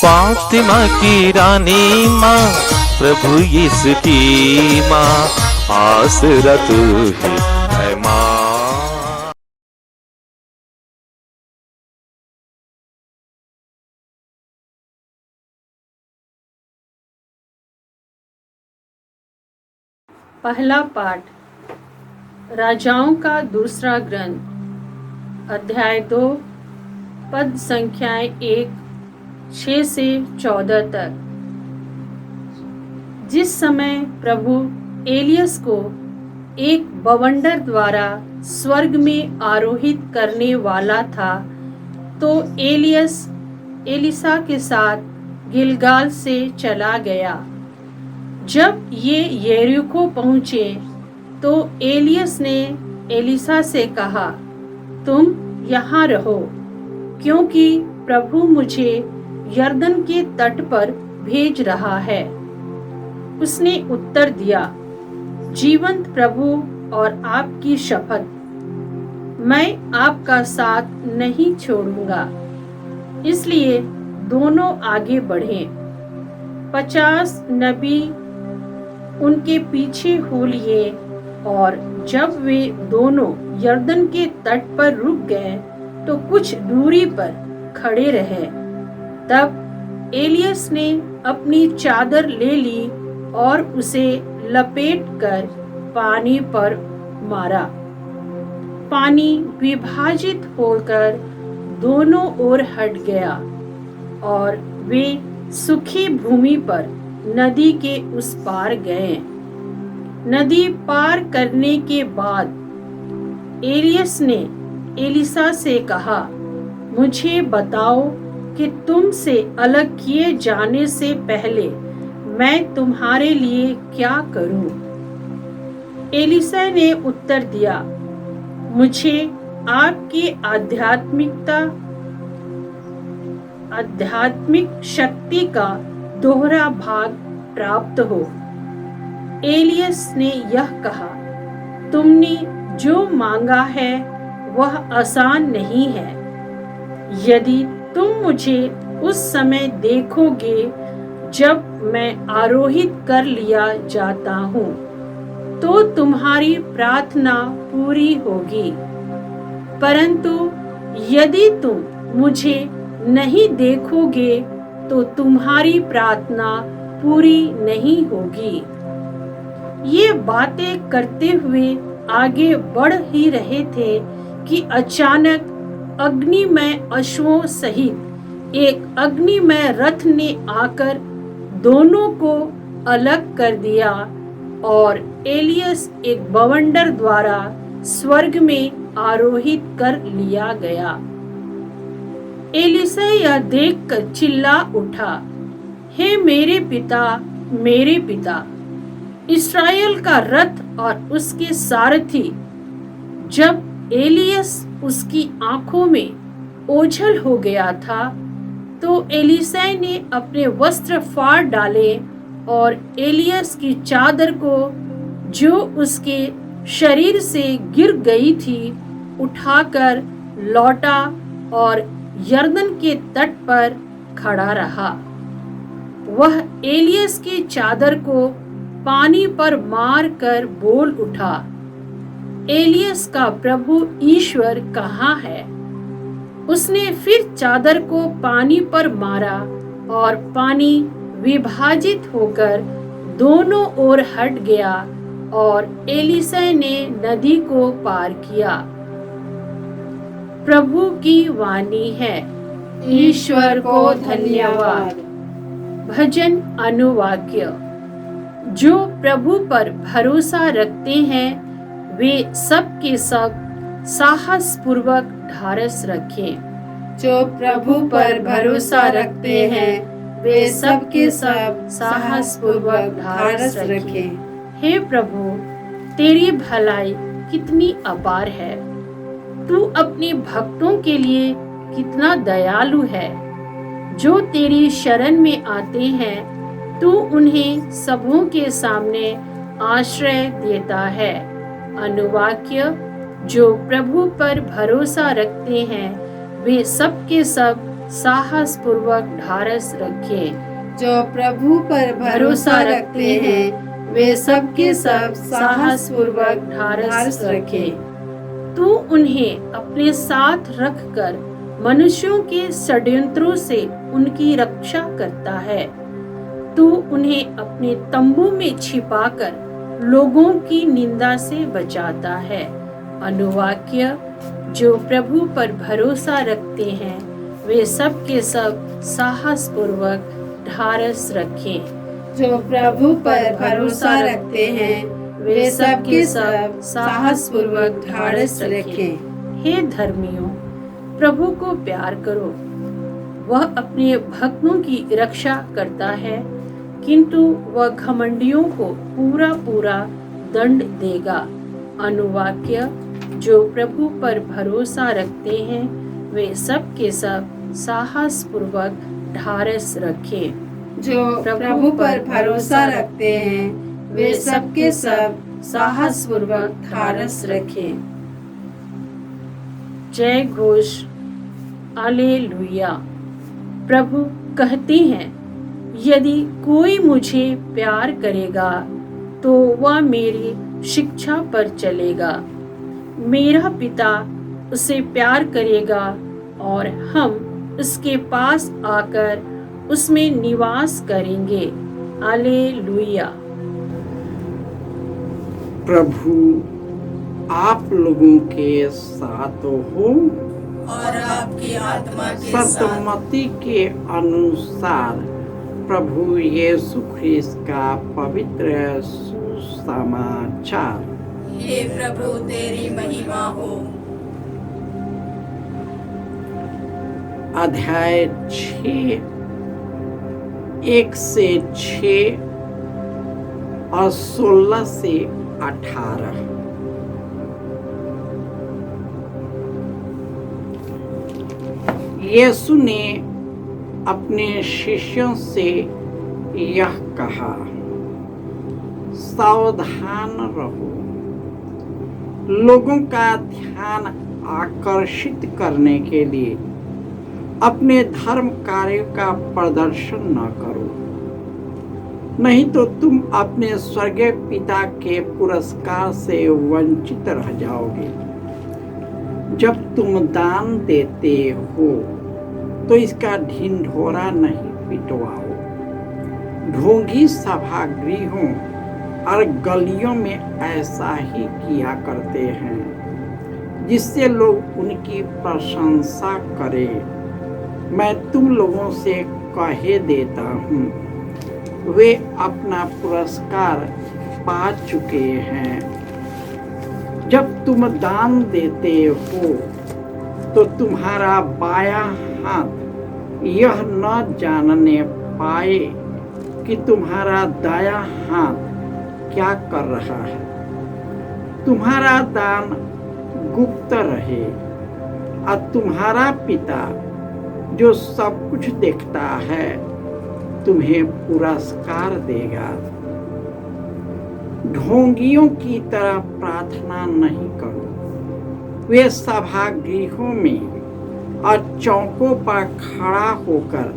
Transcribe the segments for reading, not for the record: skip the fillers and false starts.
फातिमा की रानी माँ, प्रभु यीशु की माँ, आसरा तू ही है माँ। पहला पाठ राजाओं का दूसरा ग्रंथ, अध्याय 2, पद संख्याएं 1-6 से 14 तक। जिस समय प्रभु एलियस को एक बवंडर द्वारा स्वर्ग में आरोहित करने वाला था, तो एलियस एलिसा के साथ गिलगाल से चला गया। जब ये यरीहो पहुँचे तो एलियस ने एलिसा से कहा, तुम यहाँ रहो, क्योंकि प्रभु मुझे यरदन के तट पर भेज रहा है। उसने उत्तर दिया, जीवंत प्रभु और आपकी शपथ, मैं आपका साथ नहीं छोड़ूंगा। इसलिए दोनों आगे बढ़े। 50 नबी उनके पीछे हो लिए, और जब वे दोनों यरदन के तट पर रुक गए तो कुछ दूरी पर खड़े रहे। तब एलियस ने अपनी चादर ले ली और उसे लपेटकर पानी पर मारा। पानी विभाजित होकर दोनों ओर हट गया और वे सूखी भूमि पर नदी के उस पार गए। नदी पार करने के बाद एलियस ने एलिसा से कहा, मुझे बताओ कि तुमसे अलग किए जाने से पहले मैं तुम्हारे लिए क्या करूं? एलिसा ने उत्तर दिया, मुझे आपकी आध्यात्मिक शक्ति का दोहरा भाग प्राप्त हो। एलियस ने यह कहा, तुमने जो मांगा है वह आसान नहीं है। यदि तुम मुझे उस समय देखोगे जब मैं आरोहित कर लिया जाता हूँ, तो तुम्हारी प्रार्थना पूरी होगी। परंतु यदि तुम मुझे नहीं देखोगे तो तुम्हारी प्रार्थना पूरी नहीं होगी। ये बातें करते हुए आगे बढ़ ही रहे थे कि अचानक अग्निमय अश्वों सहित एक अग्निमय रथ ने आकर दोनों को अलग कर दिया और एलियस एक बवंडर द्वारा स्वर्ग में आरोहित कर लिया गया। एलिसा यह देखकर चिल्ला उठा, हे मेरे पिता, इस्राएल का रथ और उसके सारथी। जब एलियस उसकी आंखों में ओझल हो गया था, तो एलिसा ने अपने वस्त्र फाड़ डाले और एलियस की चादर को, जो उसके शरीर से गिर गई थी, उठाकर लौटा और यरदन के तट पर खड़ा रहा। वह एलियस की चादर को पानी पर मार कर बोल उठा, एलियस का प्रभु ईश्वर कहाँ है? उसने फिर चादर को पानी पर मारा और पानी विभाजित होकर दोनों ओर हट गया और एलिसा ने नदी को पार किया। प्रभु की वाणी है। ईश्वर को धन्यवाद। भजन अनुवाक्य। जो प्रभु पर भरोसा रखते हैं वे सब के सब साहस पूर्वक ढारस रखें। जो प्रभु पर भरोसा रखते हैं वे सब के सब साहस पूर्वक ढारस रखें। हे प्रभु, तेरी भलाई कितनी अपार है। तू अपने भक्तों के लिए कितना दयालु है। जो तेरी शरण में आते हैं तू उन्हें सबों के सामने आश्रय देता है। अनुवाक्य। जो प्रभु पर भरोसा रखते हैं वे सब के सब साहस पूर्वक ढारस रखें। जो प्रभु पर भरोसा रखते हैं वे सबके सब साहस पूर्वक ढारस रखें। तू उन्हें अपने साथ रखकर मनुष्यों के षड्यंत्रों से उनकी रक्षा करता है। तू उन्हें अपने तंबू में छिपाकर लोगों की निंदा से बचाता है। अनुवाक्य, जो प्रभु पर भरोसा रखते हैं वे सब के सब साहस पूर्वक ढारस रखें। जो प्रभु पर भरोसा रखते हैं वे सबके सब साहस पूर्वक ढारस रखें। हे धर्मियों, प्रभु को प्यार करो। वह अपने भक्तों की रक्षा करता है, किंतु वह घमंडियों को पूरा पूरा दंड देगा। अनुवाक्य, जो प्रभु पर भरोसा रखते हैं वे सब के सब साहस पूर्वक ढारस रखें। जो प्रभु पर भरोसा रखते हैं वे सबके सब साहस पूर्वक ढारस रखें। जय घोष, हालेलुया। प्रभु कहते हैं, यदि कोई मुझे प्यार करेगा तो वह मेरी शिक्षा पर चलेगा। मेरा पिता उसे प्यार करेगा और हम उसके पास आकर उसमें निवास करेंगे। हालेलुया। प्रभु आप लोगों के साथ हो और आपकी आत्मा के सतमती के अनुसार प्रभु यीशु ख्रिस्त का पवित्र सुसमाचार। हे प्रभु तेरी महिमा हो। अध्याय 6 1 से 6 और 16 से 18। यीशु ने अपने शिष्यों से यह कहा, सावधान रहो। लोगों का ध्यान आकर्षित करने के लिए अपने धर्म कार्यों का प्रदर्शन न करो, नहीं तो तुम अपने स्वर्गीय पिता के पुरस्कार से वंचित रह जाओगे। जब तुम दान देते हो तो इसका ढिंढोरा नहीं पिटवाओ। ढोंगी सभागृहों और गलियों में ऐसा ही किया करते हैं, जिससे लोग उनकी प्रशंसा करें। मैं तुम लोगों से कहे देता हूँ, वे अपना पुरस्कार पा चुके हैं। जब तुम दान देते हो तो तुम्हारा बायां हाथ यह न जानने पाए कि तुम्हारा दायां हाथ क्या कर रहा है। तुम्हारा दान गुप्त रहे और तुम्हारा पिता जो सब कुछ देखता है तुम्हें पुरस्कार देगा। ढोंगियों की तरह प्रार्थना नहीं करो। वे सभागृहों में और चौकों पर खड़ा होकर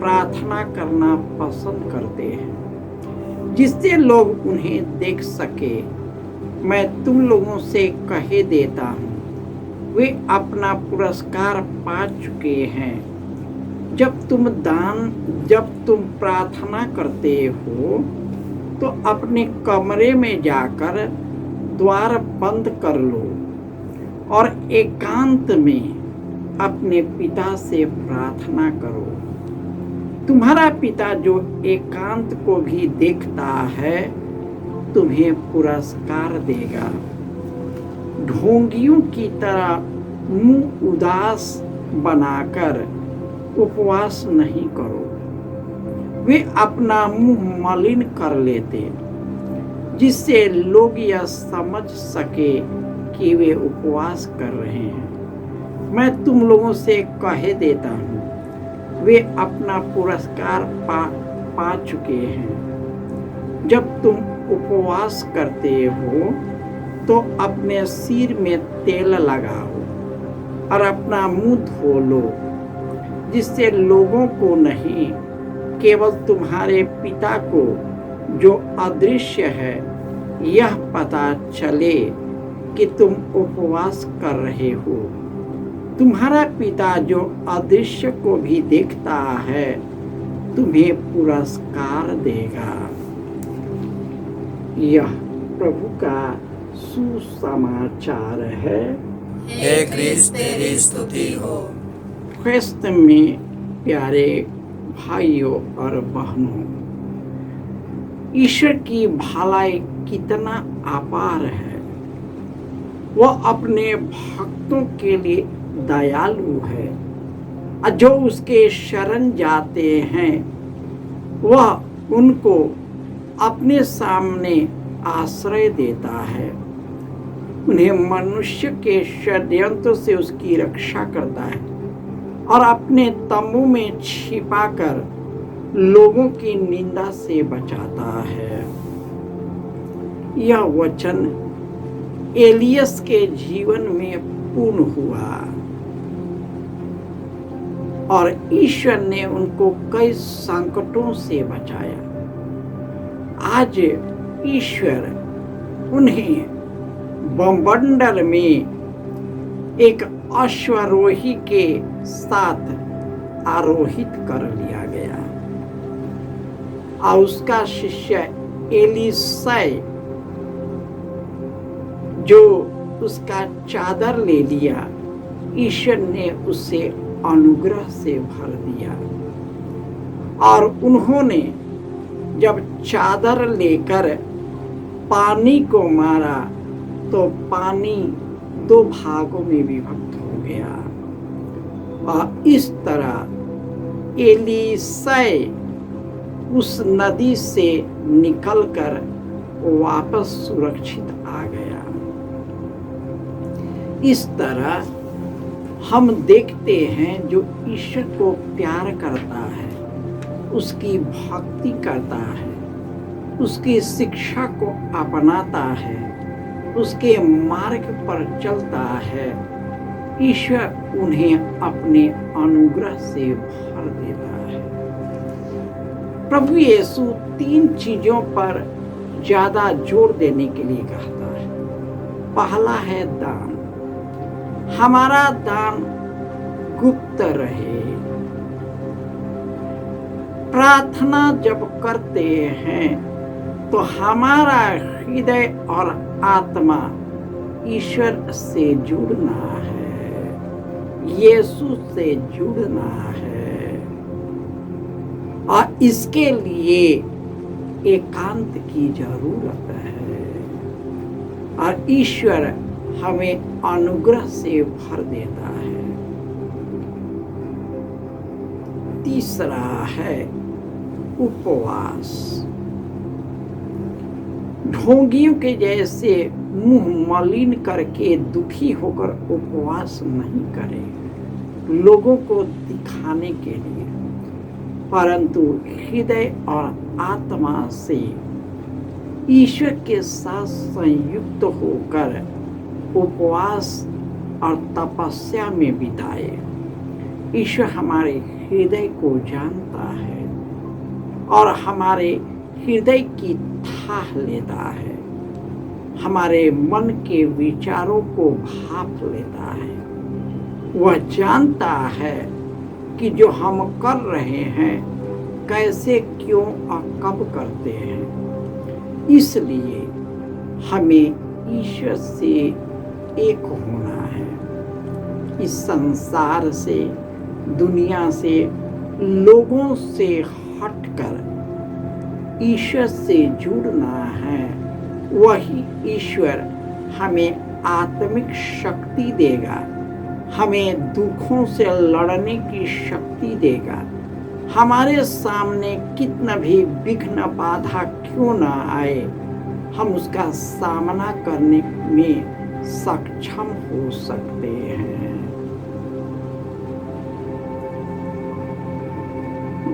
प्रार्थना करना पसंद करते हैं, जिससे लोग उन्हें देख सके। मैं तुम लोगों से कहे देता हूँ, वे अपना पुरस्कार पा चुके हैं। जब तुम प्रार्थना करते हो तो अपने कमरे में जाकर द्वार बंद कर लो और एकांत में अपने पिता से प्रार्थना करो। तुम्हारा पिता जो एकांत को भी देखता है तुम्हें पुरस्कार देगा। ढोंगियों की तरह मुंह उदास बनाकर उपवास नहीं करो। वे अपना मुंह मलिन कर लेते, जिससे लोग यह समझ सके कि वे उपवास कर रहे हैं। मैं तुम लोगों से कहे देता हूँ, वे अपना पुरस्कार पा चुके हैं। जब तुम उपवास करते हो तो अपने सिर में तेल लगाओ और अपना मुंह धो लो, जिससे लोगों को नहीं, केवल तुम्हारे पिता को जो अदृश्य है यह पता चले कि तुम उपवास कर रहे हो। तुम्हारा पिता जो अदृश्य को भी देखता है तुम्हें पुरस्कार देगा। यह प्रभु का सुसमाचार है। हे क्रिस्त तेरी स्तुति हो। ख्रिस्त में प्यारे भाइयों और बहनों, ईश्वर की भलाई कितना अपार है। वह अपने भक्तों के लिए दयालु है और जो उसके शरण जाते हैं वह उनको अपने सामने आश्रय देता है। उन्हें मनुष्य के षड्यंत्र से उसकी रक्षा करता है और अपने तंबू में छिपाकर लोगों की निंदा से बचाता है। यह वचन एलियस के जीवन में पूर्ण हुआ और ईश्वर ने उनको कई संकटों से बचाया। आज ईश्वर उन्हें बमंडल में एक अश्वारोही के साथ आरोहित कर लिया गया और उसका शिष्य एलीशा जो उसका चादर ले लिया, ईश्वर ने उसे अनुग्रह से भर दिया और उन्होंने जब चादर लेकर पानी को मारा तो पानी दो भागों में विभक्त हो गया और इस तरह एलीशा उस नदी से निकलकर वापस सुरक्षित आ गया। इस तरह हम देखते हैं जो ईश्वर को प्यार करता है, उसकी भक्ति करता है, उसकी शिक्षा को अपनाता है, उसके मार्ग पर चलता है, ईश्वर उन्हें अपने अनुग्रह से भर देता है। प्रभु यीशु 3 चीजों पर ज्यादा जोर देने के लिए कहता है। पहला है दान। हमारा दान गुप्त रहे। प्रार्थना जब करते हैं तो हमारा हृदय और आत्मा ईश्वर से जुड़ना है, यीशु से जुड़ना है और इसके लिए एकांत की जरूरत है और ईश्वर हमें अनुग्रह से भर देता है। तीसरा है उपवास। ढोंगियों के जैसे मुंह मलिन करके दुखी होकर उपवास नहीं करें लोगों को दिखाने के लिए, परंतु हृदय और आत्मा से ईश्वर के साथ संयुक्त होकर उपवास और तपस्या में बिताए। ईश्वर हमारे हृदय को जानता है और हमारे हृदय की थाह लेता है, हमारे मन के विचारों को भाप लेता है। वह जानता है कि जो हम कर रहे हैं कैसे, क्यों और कब करते हैं। इसलिए हमें ईश्वर से एक होना है। इस संसार से, दुनिया से, लोगों से हटकर ईश्वर से जुड़ना है। वही ईश्वर हमें आत्मिक शक्ति देगा, हमें दुखों से लड़ने की शक्ति देगा। हमारे सामने कितना भी विघ्न बाधा क्यों ना आए, हम उसका सामना करने में सक्षम हो सकते हैं।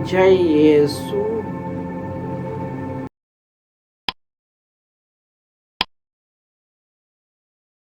जय यीशु